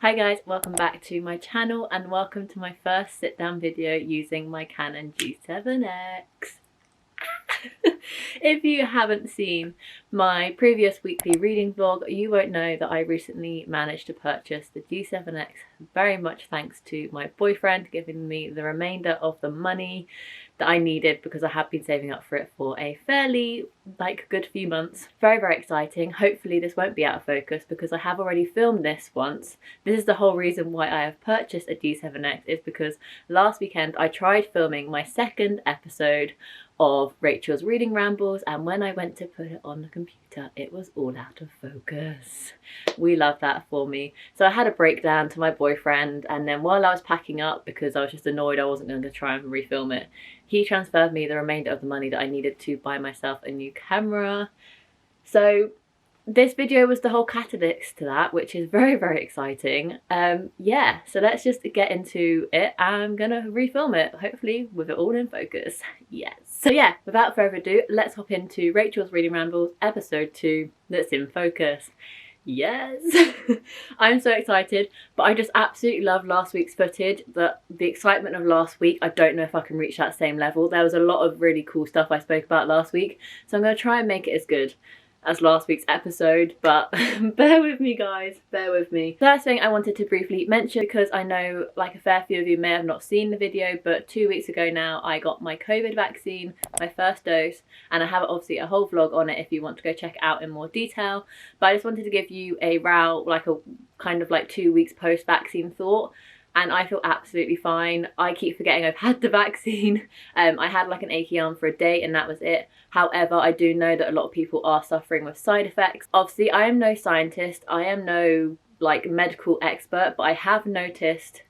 Hi guys, welcome back to my channel and welcome to my first sit down video using my Canon G7x. If you haven't seen my previous weekly reading vlog, you won't know that I recently managed to purchase the G7x, very much thanks to my boyfriend giving me the remainder of the money that I needed because I have been saving up for it for a fairly good few months. Very, very exciting. Hopefully this won't be out of focus because I have already filmed this once. This is the whole reason why I have purchased a G7x, is because last weekend I tried filming my second episode of Rachel's Reading Rambles, and when I went to put it on the computer it was all out of focus. We love that for me. So I had a breakdown to my boyfriend, and then while I was packing up, because I was just annoyed I wasn't going to try and refilm it, he transferred me the remainder of the money that I needed to buy myself a new camera. So this video was the whole catalyst to that, which is very, very exciting. Yeah, so let's just get into it. I'm gonna refilm it, hopefully with it all in focus. Yes. So yeah, without further ado, let's hop into Rachel's Reading Rambles episode 2 that's in focus. Yes. I'm so excited, but I just absolutely love last week's footage. The excitement of last week, I don't know if I can reach that same level. There was a lot of really cool stuff I spoke about last week, so I'm going to try and make it as good as last week's episode, but bear with me guys, bear with me. First thing I wanted to briefly mention, because I know like a fair few of you may have not seen the video, but 2 weeks ago now I got my COVID vaccine, my first dose, and I have obviously a whole vlog on it if you want to go check it out in more detail. But I just wanted to give you a kind of 2 weeks post-vaccine thought. And I feel absolutely fine. I keep forgetting I've had the vaccine. I had like an achy arm for a day and that was it. However, I do know that a lot of people are suffering with side effects. Obviously, I am no scientist. I am no medical expert, but I have noticed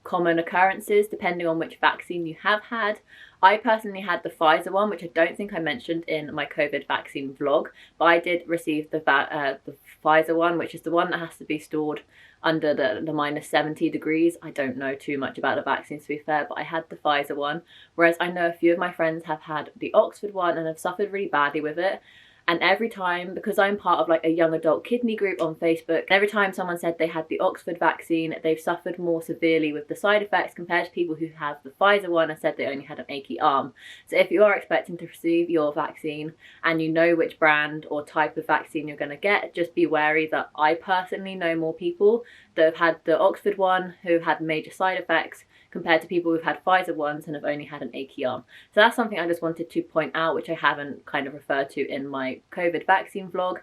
common occurrences depending on which vaccine you have had. I personally had the Pfizer one, which I don't think I mentioned in my COVID vaccine vlog, but I did receive the Pfizer one, which is the one that has to be stored under the minus 70 degrees. I don't know too much about the vaccines, to be fair, but I had the Pfizer one, whereas I know a few of my friends have had the Oxford one and have suffered really badly with it. And every time, because I'm part of a young adult kidney group on Facebook, every time someone said they had the Oxford vaccine, they've suffered more severely with the side effects compared to people who have the Pfizer one and said they only had an achy arm. So if you are expecting to receive your vaccine and you know which brand or type of vaccine you're going to get, just be wary that I personally know more people that have had the Oxford one who had major side effects compared to people who've had Pfizer ones and have only had an achy arm. So that's something I just wanted to point out, which I haven't kind of referred to in my COVID vaccine vlog.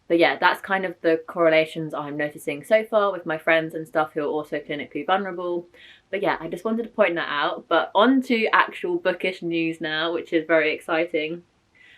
But yeah, that's kind of the correlations I'm noticing so far with my friends and stuff who are also clinically vulnerable. But yeah, I just wanted to point that out. But on to actual bookish news now, which is very exciting.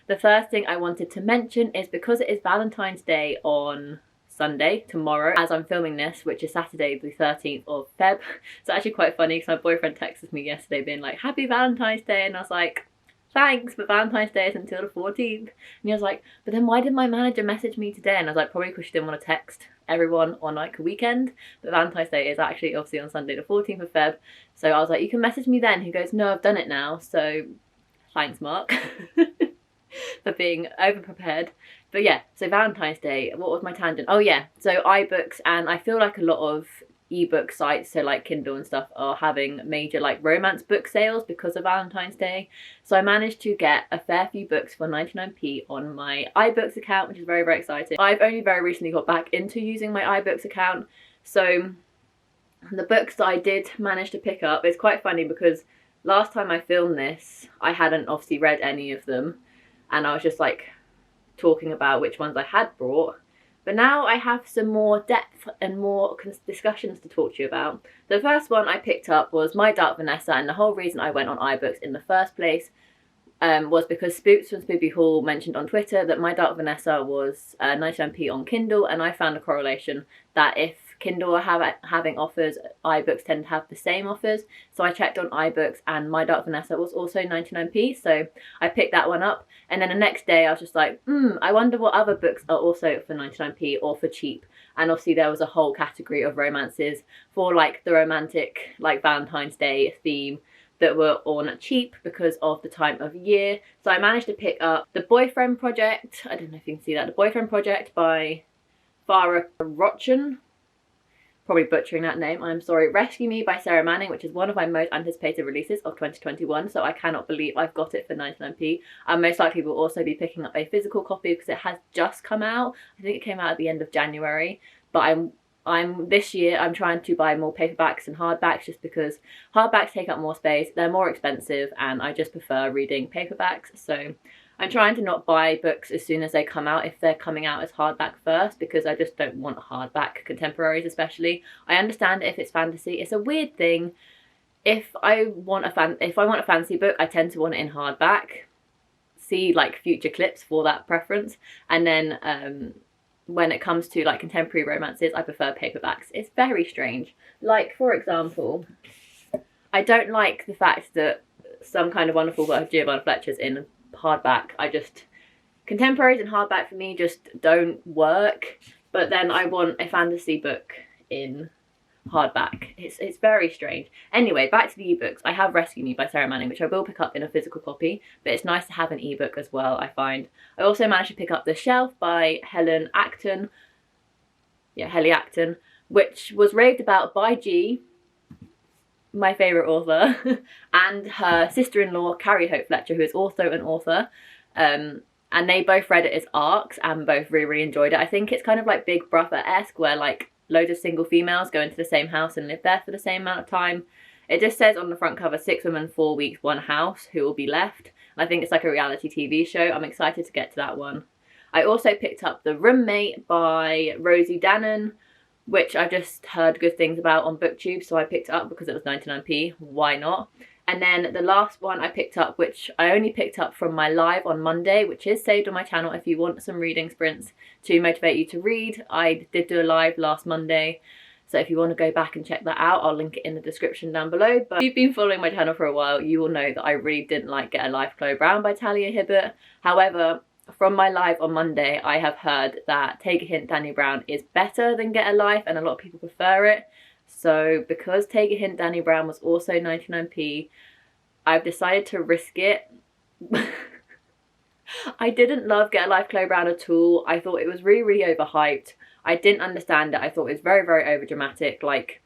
The first thing I wanted to mention is, because it is Valentine's Day on Sunday, tomorrow, as I'm filming this, which is Saturday the 13th of Feb. It's actually quite funny because my boyfriend texted me yesterday being like, happy Valentine's Day, and I was like, thanks, but Valentine's Day is until the 14th. And he was like, but then why did my manager message me today? And I was like, probably because she didn't want to text everyone on a weekend, but Valentine's Day is actually obviously on Sunday the 14th of Feb. So I was like, you can message me then. He goes, no, I've done it now. So thanks, Mark, for being over prepared. But yeah, so Valentine's Day, what was my tangent? Oh yeah, so iBooks, and I feel like a lot of ebook sites, so like Kindle and stuff, are having major romance book sales because of Valentine's Day. So I managed to get a fair few books for 99p on my iBooks account, which is very, very exciting. I've only very recently got back into using my iBooks account, so the books that I did manage to pick up, it's quite funny because last time I filmed this, I hadn't obviously read any of them, and I was just talking about which ones I had brought. But now I have some more depth and more discussions to talk to you about. The first one I picked up was My Dark Vanessa, and the whole reason I went on iBooks in the first place was because Spooks from Spoopy Hall mentioned on Twitter that My Dark Vanessa was 99p on Kindle, and I found a correlation that if Kindle are having offers, iBooks tend to have the same offers. So I checked on iBooks and My Dark Vanessa was also 99p, so I picked that one up. And then the next day I was just like, I wonder what other books are also for 99p or for cheap. And obviously there was a whole category of romances for the romantic Valentine's Day theme that were on cheap because of the time of year. So I managed to pick up The Boyfriend Project. I don't know if you can see that. The Boyfriend Project by Farah Rochon. probably butchering that name, I'm sorry, Rescue Me by Sarah Manning, which is one of my most anticipated releases of 2021, so I cannot believe I've got it for 99p. I most likely will also be picking up a physical copy because it has just come out. I think it came out at the end of January, but this year I'm trying to buy more paperbacks and hardbacks, just because hardbacks take up more space, they're more expensive, and I just prefer reading paperbacks. So I'm trying to not buy books as soon as they come out if they're coming out as hardback first, because I just don't want hardback contemporaries especially. I understand if it's fantasy, it's a weird thing. If I want a fantasy book, I tend to want it in hardback. See like future clips for that preference. And then when it comes to like contemporary romances, I prefer paperbacks. It's very strange. Like, for example, I don't like the fact that Some Kind of Wonderful by Giovanna Fletcher's in hardback. Contemporaries and hardback for me just don't work. But then I want a fantasy book in hardback. It's very strange. Anyway, back to the ebooks. I have Rescue Me by Sarah Manning, which I will pick up in a physical copy, but it's nice to have an ebook as well, I find. I also managed to pick up The Shelf by Helen Acton. Yeah, Helly Acton, which was raved about by G, my favourite author, and her sister-in-law, Carrie Hope Fletcher, who is also an author. And they both read it as arcs and both really, really enjoyed it. I think it's kind of like Big Brother-esque, where like loads of single females go into the same house and live there for the same amount of time. It just says on the front cover, 6 women, 4 weeks, 1 house, who will be left. And I think it's like a reality TV show. I'm excited to get to that one. I also picked up The Roommate by Rosie Dannon, which I just heard good things about on BookTube, so I picked it up because it was 99p. Why not? And then the last one I picked up, which I only picked up from my live on Monday, which is saved on my channel if you want some reading sprints to motivate you to read. I did do a live last Monday, so if you want to go back and check that out, I'll link it in the description down below. But if you've been following my channel for a while, you will know that I really didn't like Get a Life Chloe Brown by Talia Hibbert. However, from my live on Monday, I have heard that Take a Hint Danny Brown is better than Get a Life, and a lot of people prefer it. So because Take a Hint Danny Brown was also 99p, I've decided to risk it. I didn't love Get a Life Chloe Brown at all. I thought it was really, really overhyped. I didn't understand it. I thought it was very, very overdramatic. Like,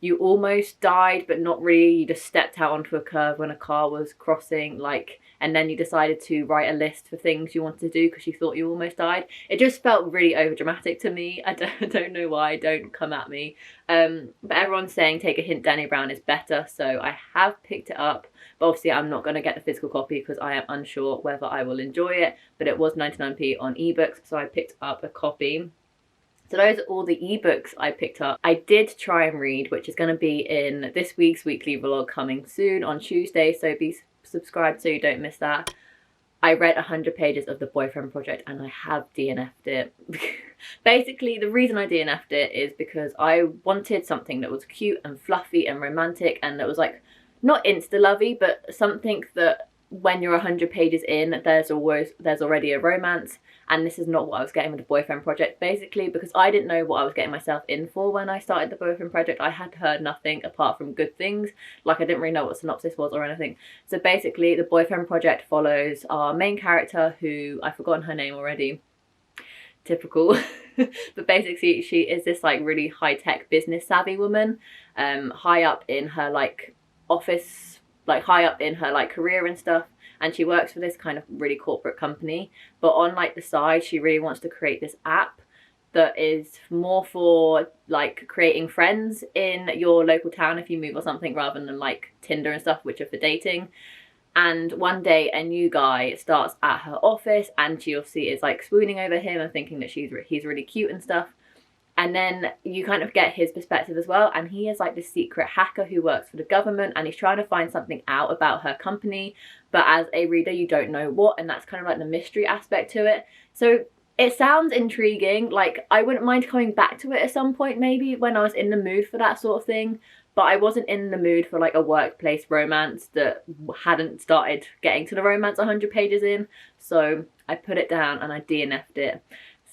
you almost died, but not really. You just stepped out onto a curve when a car was crossing, like, and then you decided to write a list for things you wanted to do because you thought you almost died. It just felt really overdramatic to me. I don't know why. Don't come at me. But everyone's saying Take a Hint Danny Brown is better, so I have picked it up. But obviously I'm not going to get the physical copy because I am unsure whether I will enjoy it. But it was 99p on ebooks, so I picked up a copy. So those are all the ebooks I picked up. I did try and read, which is going to be in this week's weekly vlog coming soon on Tuesday, so be subscribed so you don't miss that. I read 100 pages of The Boyfriend Project and I have DNF'd it. Basically, the reason I DNF'd it is because I wanted something that was cute and fluffy and romantic and that was like, not insta-lovey, but something that when you're 100 pages in, there's already a romance. And this is not what I was getting with The Boyfriend Project, basically, because I didn't know what I was getting myself in for when I started The Boyfriend Project. I had heard nothing apart from good things. Like, I didn't really know what synopsis was or anything. So basically, The Boyfriend Project follows our main character, who I've forgotten her name already. Typical. But basically, she is this like really high-tech business savvy woman, high up in her like office, like high up in her like career and stuff. And she works for this kind of really corporate company, but on like the side, she really wants to create this app that is more for like creating friends in your local town if you move or something, rather than like Tinder and stuff, which are for dating. And one day a new guy starts at her office and she obviously is like swooning over him and thinking that he's really cute and stuff. And then you kind of get his perspective as well. And he is like this secret hacker who works for the government and he's trying to find something out about her company. But as a reader, you don't know what. And that's kind of like the mystery aspect to it. So it sounds intriguing. Like, I wouldn't mind coming back to it at some point, maybe when I was in the mood for that sort of thing. But I wasn't in the mood for like a workplace romance that hadn't started getting to the romance 100 pages in. So I put it down and I DNF'd it.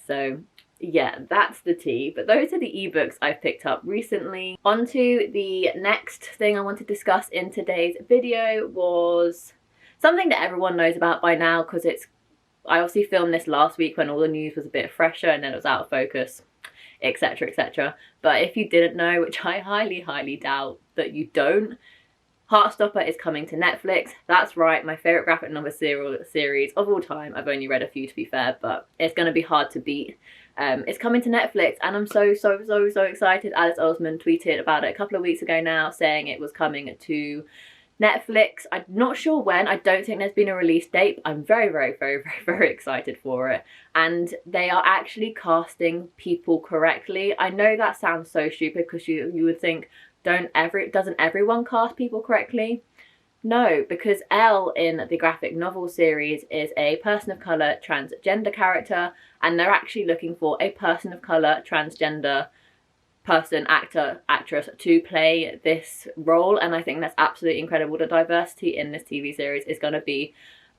So yeah, that's the tea. But those are the ebooks I've picked up recently. On to the next thing I want to discuss in today's video was something that everyone knows about by now, because I obviously filmed this last week when all the news was a bit fresher and then it was out of focus. etc, etc. But if you didn't know, which I highly doubt that you don't, Heartstopper is coming to Netflix. That's right, my favourite graphic novel series of all time. I've only read a few, to be fair, but it's going to be hard to beat. It's coming to Netflix, and I'm so excited. Alice Oseman tweeted about it a couple of weeks ago now, saying it was coming to Netflix. I'm not sure when. I don't think there's been a release date. I'm very excited for it. And they are actually casting people correctly. I know that sounds so stupid, because you would think, doesn't everyone cast people correctly? No, because Elle in the graphic novel series is a person of colour transgender character, and they're actually looking for a person of colour transgender person, actor, actress to play this role, and I think that's absolutely incredible. The diversity in this TV series is going to be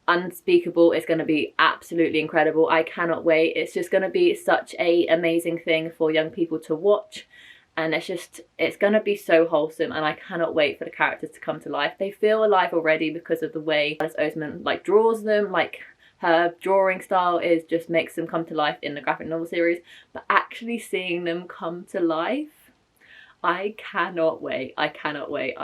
unspeakable. It's going to be absolutely incredible. I cannot wait. It's just going to be such a amazing thing for young people to watch. And it's going to be so wholesome, and I cannot wait for the characters to come to life. They feel alive already because of the way Alice Oseman like draws them. Like, her drawing style just makes them come to life in the graphic novel series. But actually seeing them come to life, I cannot wait. I cannot wait.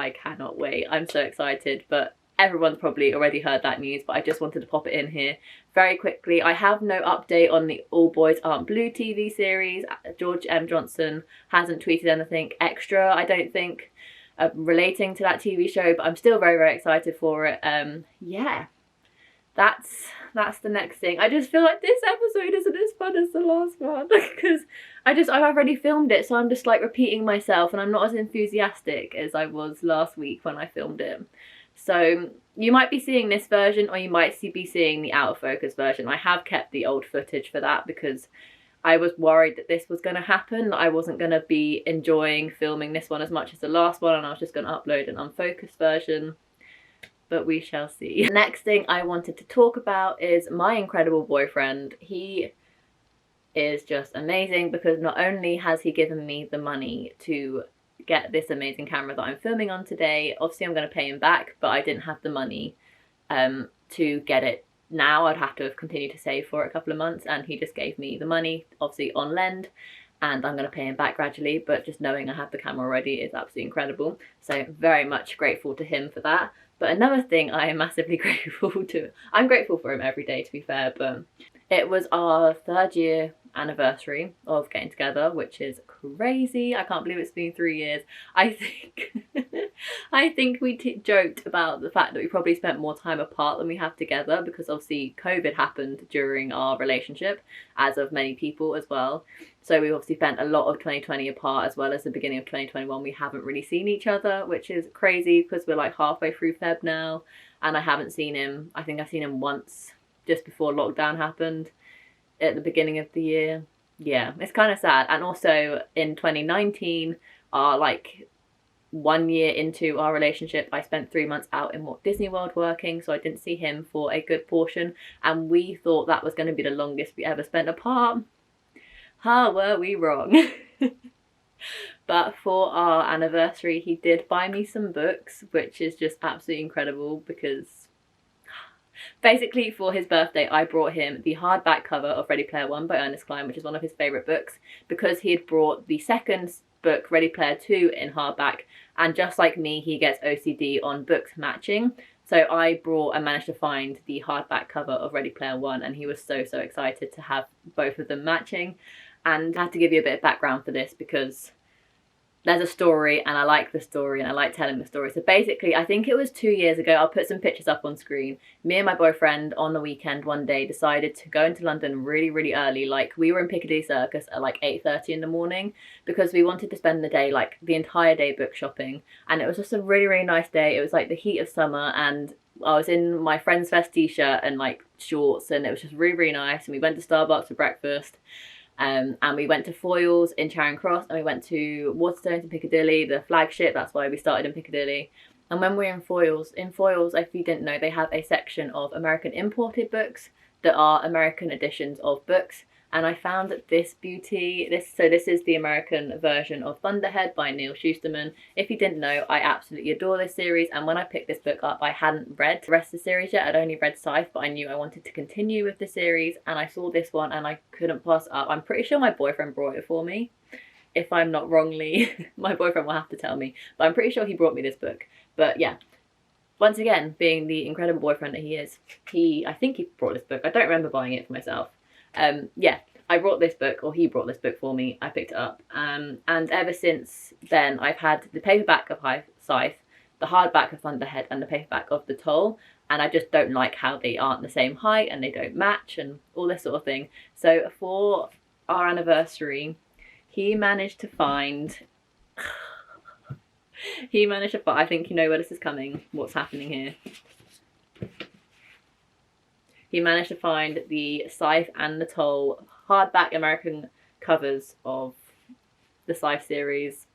I'm so excited. But everyone's probably already heard that news, but I just wanted to pop it in here very quickly. I have no update on the All Boys Aren't Blue TV series. George M. Johnson hasn't tweeted anything extra, I don't think, relating to that TV show, but I'm still very excited for it. Yeah, that's the next thing. I just feel like this episode isn't as fun as the last one, because I've already filmed it, so I'm just like repeating myself, and I'm not as enthusiastic as I was last week when I filmed it. So you might be seeing this version, or you might be seeing the out of focus version. I have kept the old footage for that, because I was worried that this was going to happen, that I wasn't going to be enjoying filming this one as much as the last one, and I was just going to upload an unfocused version. But we shall see. The next thing I wanted to talk about is my incredible boyfriend. He is just amazing, because not only has he given me the money to get this amazing camera that I'm filming on today, obviously I'm going to pay him back, but I didn't have the money to get it now. I'd have to have continued to save for it a couple of months, and he just gave me the money, obviously on lend, and I'm going to pay him back gradually, but just knowing I have the camera already is absolutely incredible. So very much grateful to him for that. But another thing I am massively grateful to, I'm grateful for him every day, to be fair, but it was our 3rd year anniversary of getting together, which is crazy. I can't believe it's been 3 years. I think we joked about the fact that we probably spent more time apart than we have together, because obviously COVID happened during our relationship, as of many people as well. So we obviously spent a lot of 2020 apart, as well as the beginning of 2021. We haven't really seen each other, which is crazy, because we're like halfway through Feb now, and I haven't seen him. I think I've seen him once just before lockdown happened at the beginning of the year. Yeah, it's kind of sad. And also in 2019, like 1 year into our relationship, I spent 3 months out in Walt Disney World working, so I didn't see him for a good portion, and we thought that was going to be the longest we ever spent apart. How were we wrong? But for our anniversary, he did buy me some books, which is just absolutely incredible, because basically for his birthday I brought him the hardback cover of Ready Player One by Ernest Cline, which is one of his favourite books, because he had brought the second book, Ready Player 2, in hardback, and just like me, he gets OCD on books matching. So I managed to find the hardback cover of Ready Player One, and he was so excited to have both of them matching. And I have to give you a bit of background for this, because there's a story, and I like the story, and I like telling the story. So basically, I think it was 2 years ago, I'll put some pictures up on screen. Me and my boyfriend on the weekend one day decided to go into London really early. Like, we were in Piccadilly Circus at like 8:30 in the morning, because we wanted to spend the day, like the entire day, book shopping. And it was just a really nice day. It was like the heat of summer, and I was in my Friends Fest t-shirt and like shorts, and it was just really nice. And we went to Starbucks for breakfast. And we went to Foyles in Charing Cross, and we went to Waterstones in Piccadilly, the flagship. That's why we started in Piccadilly. And when we're in Foyles, if you didn't know, they have a section of American imported books that are American editions of books. and I found this beauty. This is the American version of Thunderhead by Neil Shusterman. If you didn't know, I absolutely adore this series, and when I picked this book up, I hadn't read the rest of the series yet. I'd only read Scythe, but I knew I wanted to continue with the series, and I saw this one and I couldn't pass it up. I'm pretty sure my boyfriend brought it for me. If I'm not wrongly, my boyfriend will have to tell me, but I'm pretty sure he brought me this book. But yeah, once again, being the incredible boyfriend that he is, I think he brought this book. I don't remember buying it for myself. Yeah, I brought this book, or he brought this book for me. I picked it up, and ever since then I've had the paperback of Scythe, the hardback of Thunderhead, and the paperback of The Toll, and I just don't like how they aren't the same height and they don't match and all this sort of thing. So for our anniversary, he managed to find I think you know where this is coming, what's happening here. He managed to find the Scythe and The Toll hardback American covers of the Scythe series.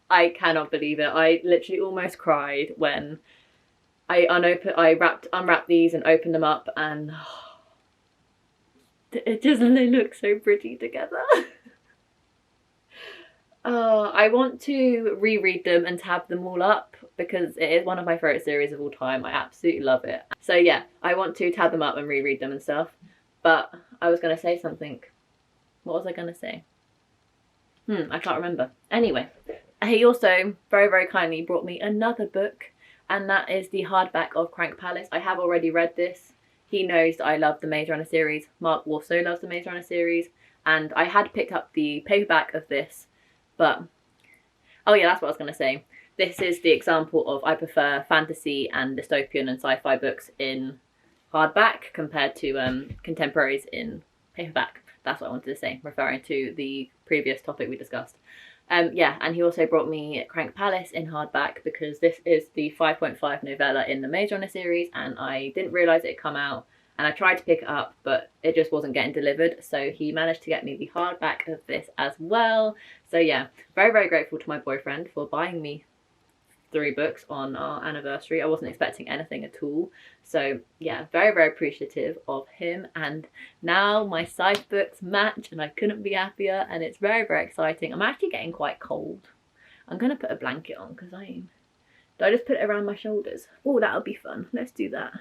I cannot believe it. I literally almost cried when I unwrapped these and opened them up, and they look so pretty together. I want to reread them and tab them all up because it is one of my favourite series of all time. I absolutely love it. So yeah, I want to tab them up and reread them and stuff. But I was going to say something. What was I going to say? I can't remember. Anyway, he also very, very kindly brought me another book, and that is the hardback of Crank Palace. I have already read this. He knows that I love the Maze Runner series. Mark also loves the Maze Runner series. And I had picked up the paperback of this. But, oh yeah, that's what I was going to say. This is the example of I prefer fantasy and dystopian and sci-fi books in hardback compared to contemporaries in paperback. That's what I wanted to say, referring to the previous topic we discussed. Yeah, and he also brought me Crank Palace in hardback because this is the 5.5 novella in the Maze Runner series, and I didn't realise it had come out. And I tried to pick it up, but it just wasn't getting delivered. So he managed to get me the hardback of this as well. So yeah, very, very grateful to my boyfriend for buying me 3 books on our anniversary. I wasn't expecting anything at all. So yeah, very, very appreciative of him. And now my Scythe books match and I couldn't be happier. And it's very, very exciting. I'm actually getting quite cold. I'm going to put a blanket on because do I just put it around my shoulders? Oh, that'll be fun. Let's do that.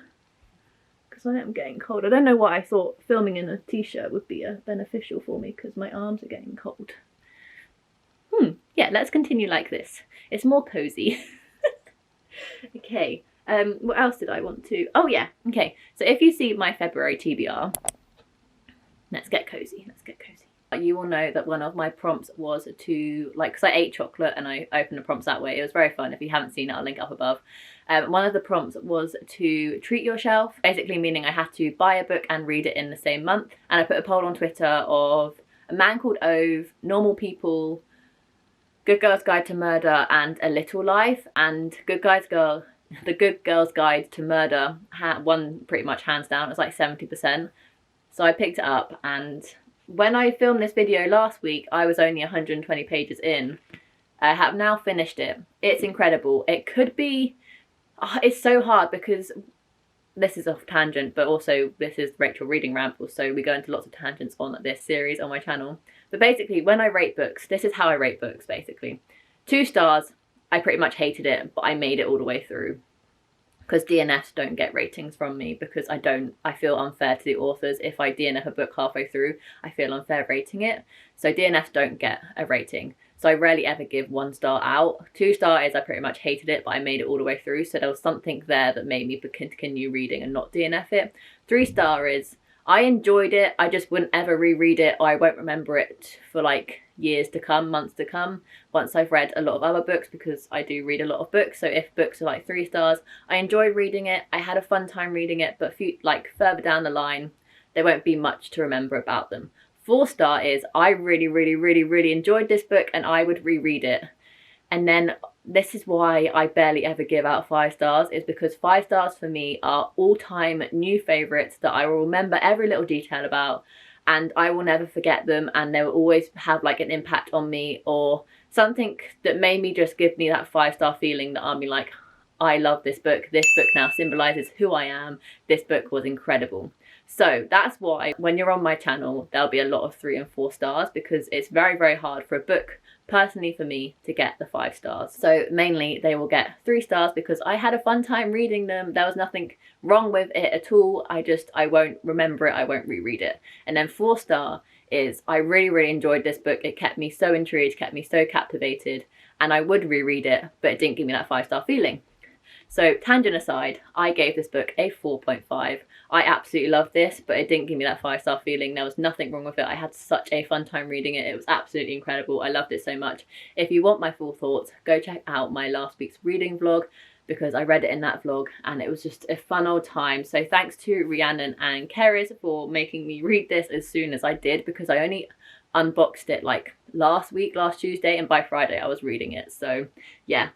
Because I am getting cold. I don't know why I thought filming in a t-shirt would be beneficial for me because my arms are getting cold. Yeah, let's continue like this. It's more cozy. Okay, what else did I want to... Oh yeah, okay. So if you see my February TBR, let's get cozy, let's get cozy. You will know that one of my prompts was to, because I ate chocolate and I opened the prompts that way. It was very fun. If you haven't seen it, I'll link it up above. One of the prompts was to treat yourself, basically meaning I had to buy a book and read it in the same month. And I put a poll on Twitter of A Man Called Ove, Normal People, Good Girl's Guide to Murder, and A Little Life. And The Good Girl's Guide to Murder won pretty much hands down. It was like 70%. So I picked it up, and when I filmed this video last week, I was only 120 pages in. I have now finished it. It's incredible. It could be... it's so hard because this is off tangent, but also this is Rachel Reading Rambles, so we go into lots of tangents on this series on my channel. But basically, when I rate books, this is how I rate books, basically. 2 stars, I pretty much hated it, but I made it all the way through. Because DNFs don't get ratings from me because I feel unfair to the authors. If I DNF a book halfway through, I feel unfair rating it. So DNFs don't get a rating. So I rarely ever give 1 star out. 2 star is I pretty much hated it, but I made it all the way through. So there was something there that made me continue reading and not DNF it. 3 star is I enjoyed it. I just wouldn't ever reread it, or I won't remember it for like years to come, months to come, once I've read a lot of other books, because I do read a lot of books. So if books are like 3 stars, I enjoyed reading it, I had a fun time reading it, but further down the line, there won't be much to remember about them. 4 star is I really, really, really, really enjoyed this book and I would reread it. And then this is why I barely ever give out 5 stars, is because 5 stars for me are all-time new favourites that I will remember every little detail about, and I will never forget them, and they will always have like an impact on me, or something that made me just give me that 5-star feeling that I'll be like, I love this book now symbolises who I am, this book was incredible. So that's why when you're on my channel, there'll be a lot of 3 and 4 stars, because it's very, very hard for a book, personally for me, to get the 5 stars. So mainly they will get 3 stars because I had a fun time reading them. There was nothing wrong with it at all. I won't remember it, I won't reread it. And then 4 star is, I really, really enjoyed this book. It kept me so intrigued, kept me so captivated, and I would reread it, but it didn't give me that 5-star feeling. So tangent aside, I gave this book a 4.5. I absolutely loved this, but it didn't give me that 5-star feeling. There was nothing wrong with it. I had such a fun time reading it. It was absolutely incredible. I loved it so much. If you want my full thoughts, go check out my last week's reading vlog, because I read it in that vlog and it was just a fun old time. So thanks to Rhiannon and Keris for making me read this as soon as I did, because I only unboxed it like last Tuesday, and by Friday I was reading it. So yeah.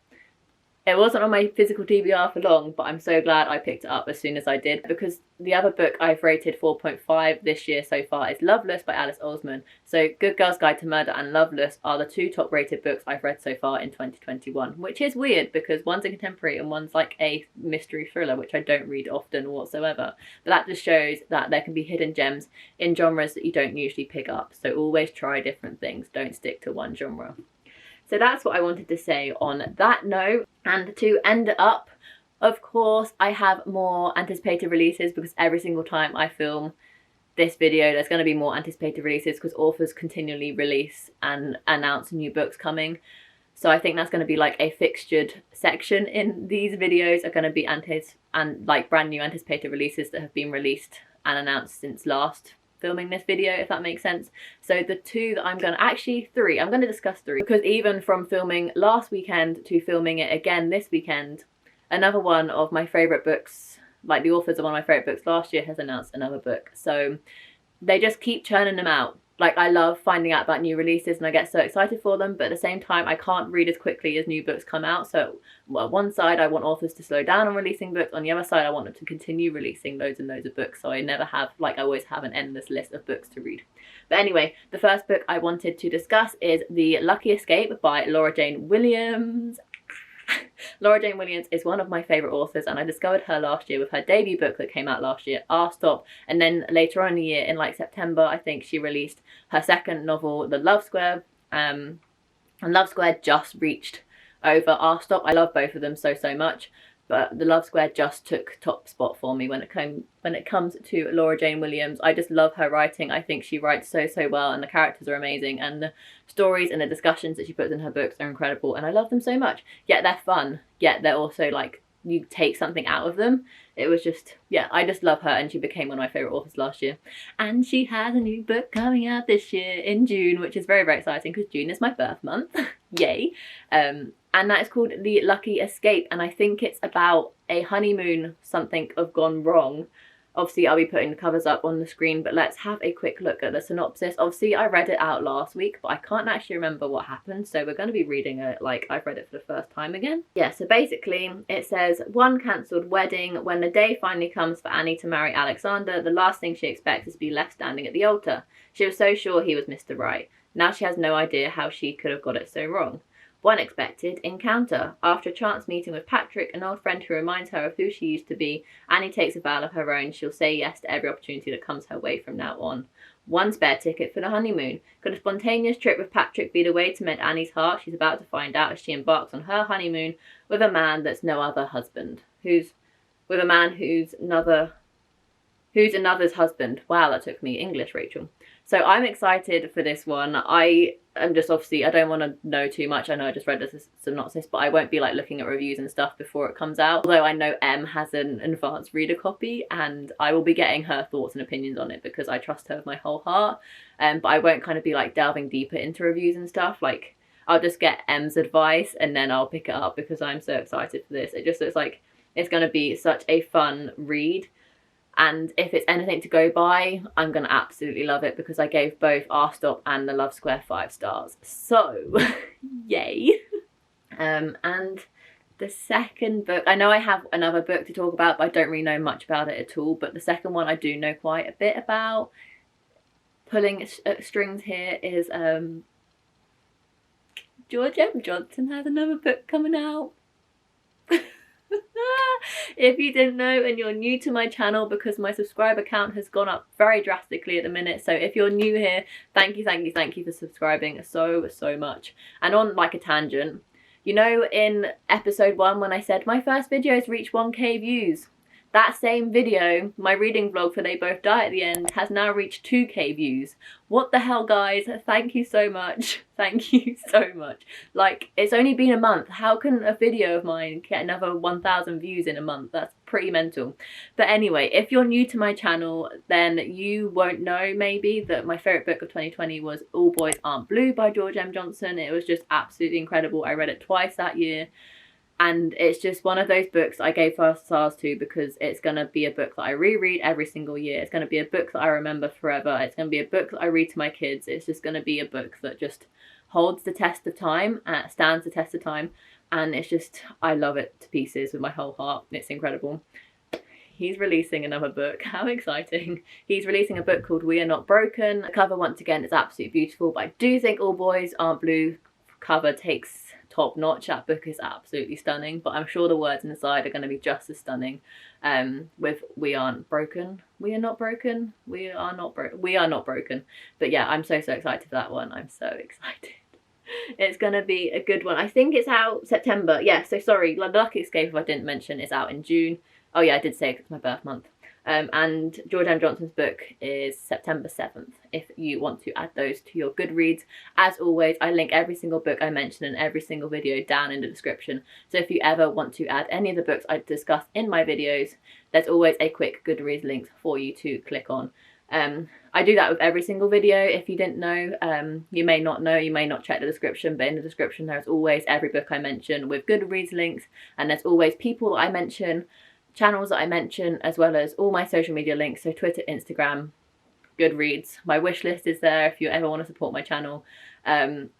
It wasn't on my physical TBR for long, but I'm so glad I picked it up as soon as I did, because the other book I've rated 4.5 this year so far is Loveless by Alice Oseman. So Good Girl's Guide to Murder and Loveless are the 2 top rated books I've read so far in 2021, which is weird because one's a contemporary and one's like a mystery thriller, which I don't read often whatsoever. But that just shows that there can be hidden gems in genres that you don't usually pick up. So always try different things, don't stick to one genre. So that's what I wanted to say on that note. And to end it up, of course, I have more anticipated releases, because every single time I film this video, there's going to be more anticipated releases because authors continually release and announce new books coming. So I think that's going to be like a fixtured section in these videos, are going to be brand new anticipated releases that have been released and announced since last filming this video, if that makes sense. So the 2 that I'm going to, actually 3, I'm going to discuss 3, because even from filming last weekend to filming it again this weekend, another one of my favourite books, like the authors of one of my favourite books last year, has announced another book. So they just keep churning them out. Like, I love finding out about new releases and I get so excited for them, but at the same time I can't read as quickly as new books come out. So on one side I want authors to slow down on releasing books, on the other side I want them to continue releasing loads and loads of books, so I never have, like, I always have an endless list of books to read. But anyway, the first book I wanted to discuss is The Lucky Escape by Laura Jane Williams. Laura Jane Williams is one of my favourite authors, and I discovered her last year with her debut book that came out last year, Heartstopper, and then later on in the year, in like September, I think, she released her second novel, The Love Square, and Love Square just reached over Heartstopper. I love both of them so much, but The Love Square just took top spot for me when it comes to Laura Jane Williams. I just love her writing. I think she writes so well, and the characters are amazing, and the stories and the discussions that she puts in her books are incredible, and I love them so much. Yet they're fun, yet they're also like, you take something out of them. It was just, yeah, I just love her, and she became one of my favourite authors last year. And she has a new book coming out this year in June, which is very exciting because June is my birth month. Yay. And that is called The Lucky Escape, and I think it's about a honeymoon, something have gone wrong. Obviously I'll be putting the covers up on the screen, but let's have a quick look at the synopsis. Obviously I read it out last week, but I can't actually remember what happened, so we're going to be reading it like I've read it for the first time again. Yeah, so basically it says, one cancelled wedding. When the day finally comes for Annie to marry Alexander, the last thing she expects is to be left standing at the altar. She was so sure he was Mr. Right. Now she has no idea how she could have got it so wrong. One expected encounter. After a chance meeting with Patrick, an old friend who reminds her of who she used to be, Annie takes a vow of her own. She'll say yes to every opportunity that comes her way from now on. One spare ticket for the honeymoon. Could a spontaneous trip with Patrick be the way to mend Annie's heart? She's about to find out as she embarks on her honeymoon with a man that's no other husband. Who's another's husband. Wow, that took me English, Rachel. So I'm excited for this one. I am just, obviously, I don't want to know too much. I know I just read this synopsis, but I won't be like looking at reviews and stuff before it comes out. Although I know Em has an advanced reader copy, and I will be getting her thoughts and opinions on it because I trust her with my whole heart. But I won't kind of be like delving deeper into reviews and stuff. Like, I'll just get Em's advice and then I'll pick it up because I'm so excited for this. It just looks like it's going to be such a fun read. And if it's anything to go by, I'm going to absolutely love it because I gave both Heartstopper and The Love Square 5 stars. So, yay. And the second book, I know I have another book to talk about, but I don't really know much about it at all. But the second one I do know quite a bit about. Pulling strings here is George M. Johnson has another book coming out. If you didn't know and you're new to my channel, because my subscriber count has gone up very drastically at the minute, so if you're new here, thank you for subscribing so much. And on like a tangent, you know, in episode 1 when I said my first videos reached 1k views, that same video, my reading vlog for They Both Die at the End, has now reached 2k views. What the hell, guys? Thank you so much. Thank you so much. Like, it's only been a month. How can a video of mine get another 1,000 views in a month? That's pretty mental. But anyway, if you're new to my channel, then you won't know maybe that my favourite book of 2020 was All Boys Aren't Blue by George M. Johnson. It was just absolutely incredible. I read it twice that year. And it's just one of those books I gave 5 stars to, because it's going to be a book that I reread every single year. It's going to be a book that I remember forever. It's going to be a book that I read to my kids. It's just going to be a book that just holds the test of time, stands the test of time. And it's just, I love it to pieces with my whole heart. It's incredible. He's releasing another book. How exciting. He's releasing a book called We Are Not Broken. The cover, once again, is absolutely beautiful. But I do think All Boys Aren't Blue cover takes top notch. That book is absolutely stunning, but I'm sure the words inside are going to be just as stunning. With We Aren't Broken, We Are Not Broken, We Are Not Broken, We Are Not Broken. But yeah, I'm so excited for that one. I'm so excited. It's going to be a good one. I think it's out September. Yeah, so sorry, The Lucky Escape, if I didn't mention, is out in June. Oh yeah, I did say it's my birth month. And George M. Johnson's book is September 7th, if you want to add those to your Goodreads. As always, I link every single book I mention in every single video down in the description. So if you ever want to add any of the books I discuss in my videos, there's always a quick Goodreads link for you to click on. I do that with every single video. If you didn't know, you may not know, you may not check the description, but in the description there's always every book I mention with Goodreads links, and there's always people that I mention, channels that I mention, as well as all my social media links, so Twitter, Instagram, Goodreads. My wish list is there if you ever want to support my channel. And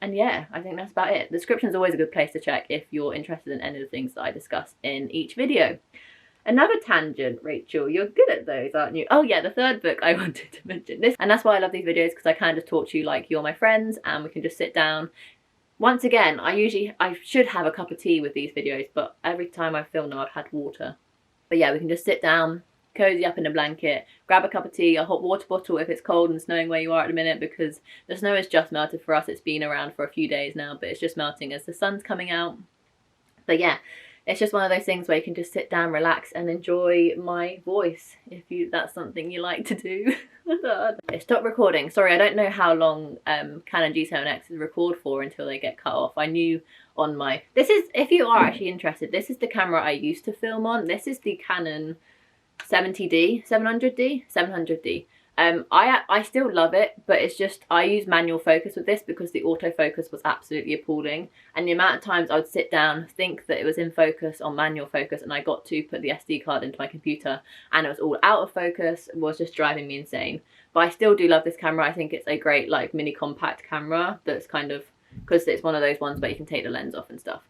yeah, I think that's about it. The description is always a good place to check if you're interested in any of the things that I discuss in each video. Another tangent, Rachel, you're good at those, aren't you? Oh yeah, the third book I wanted to mention this, and that's why I love these videos, because I kind of talk to you like you're my friends and we can just sit down. Once again, I should have a cup of tea with these videos, but every time I film them I've had water. But yeah, we can just sit down, cozy up in a blanket, grab a cup of tea, a hot water bottle if it's cold and snowing where you are at the minute, because the snow has just melted for us. It's been around for a few days now, but it's just melting as the sun's coming out. But yeah, it's just one of those things where you can just sit down, relax and enjoy my voice, if that's something you like to do. Stop recording. Sorry, I don't know how long Canon G7x is record for until they get cut off. I knew on my... This is, if you are actually interested, this is the camera I used to film on. This is the Canon 700D. I still love it, but it's just I use manual focus with this because the autofocus was absolutely appalling, and the amount of times I would sit down, think that it was in focus on manual focus, and I got to put the SD card into my computer and it was all out of focus, was just driving me insane. But I still do love this camera. I think it's a great like mini compact camera that's kind of, because it's one of those ones where you can take the lens off and stuff.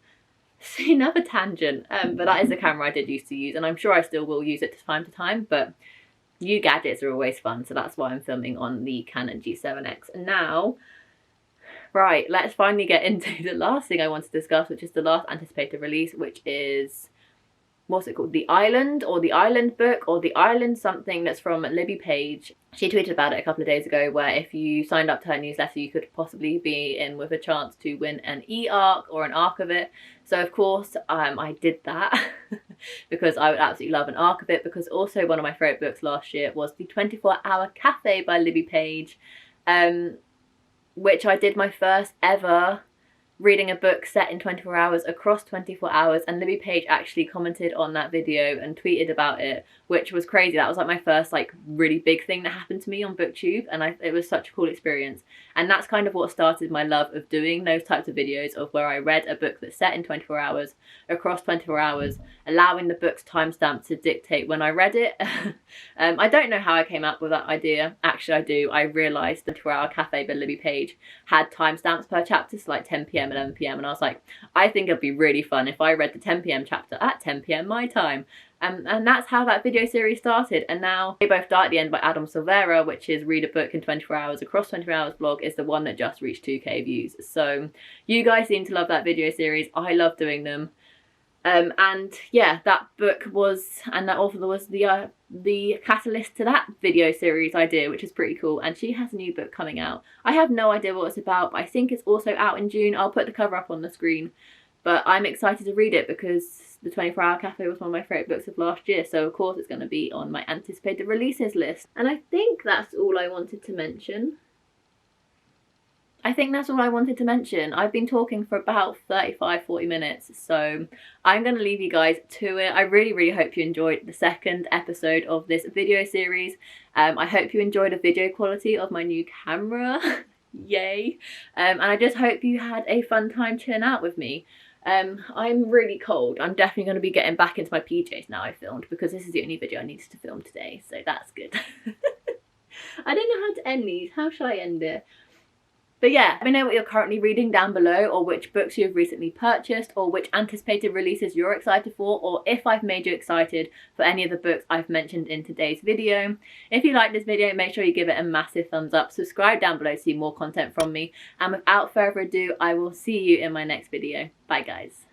See, another tangent, but that is the camera I did used to use, and I'm sure I still will use it from time to time, but new gadgets are always fun, so that's why I'm filming on the Canon G7x. And now, right, let's finally get into the last thing I want to discuss, which is the last anticipated release, which is, what's it called? The Island, or the Island book, or the Island something, that's from Libby Page. She tweeted about it a couple of days ago, where if you signed up to her newsletter, you could possibly be in with a chance to win an e-arc or an arc of it. So of course, I did that because I would absolutely love an arc of it, because also one of my favourite books last year was The 24-Hour Cafe by Libby Page, which I did my first ever reading a book set in 24 hours across 24 hours, and Libby Page actually commented on that video and tweeted about it, which was crazy. That was like my first like really big thing that happened to me on BookTube, and it was such a cool experience. And that's kind of what started my love of doing those types of videos, of where I read a book that's set in 24 hours across 24 hours, allowing the book's timestamp to dictate when I read it. I don't know how I came up with that idea. Actually I do. I realised the 24-Hour Cafe by Libby Page had timestamps per chapter, so like 10 PM 11 PM, and I was like, I think it'd be really fun if I read the 10 PM chapter at 10 PM my time. And that's how that video series started. And now They Both Die at the End by Adam Silvera, which is read a book in 24 hours across 24 hours blog, is the one that just reached 2k views. So you guys seem to love that video series. I love doing them. And yeah, that book was, and that author was the catalyst to that video series idea, which is pretty cool. And she has a new book coming out. I have no idea what it's about, but I think it's also out in June. I'll put the cover up on the screen, but I'm excited to read it because The 24-Hour Cafe was one of my favourite books of last year, so of course it's going to be on my anticipated releases list. And I think that's all I wanted to mention. I've been talking for about 35-40 minutes, so I'm going to leave you guys to it. I really hope you enjoyed the second episode of this video series. I hope you enjoyed the video quality of my new camera. Yay. And I just hope you had a fun time chilling out with me. I'm really cold. I'm definitely going to be getting back into my PJs now I filmed, because this is the only video I needed to film today, so that's good. I don't know how to end these. How shall I end it? But yeah, let me know what you're currently reading down below, or which books you've recently purchased, or which anticipated releases you're excited for, or if I've made you excited for any of the books I've mentioned in today's video. If you like this video, make sure you give it a massive thumbs up, subscribe down below to see more content from me, and without further ado, I will see you in my next video. Bye guys.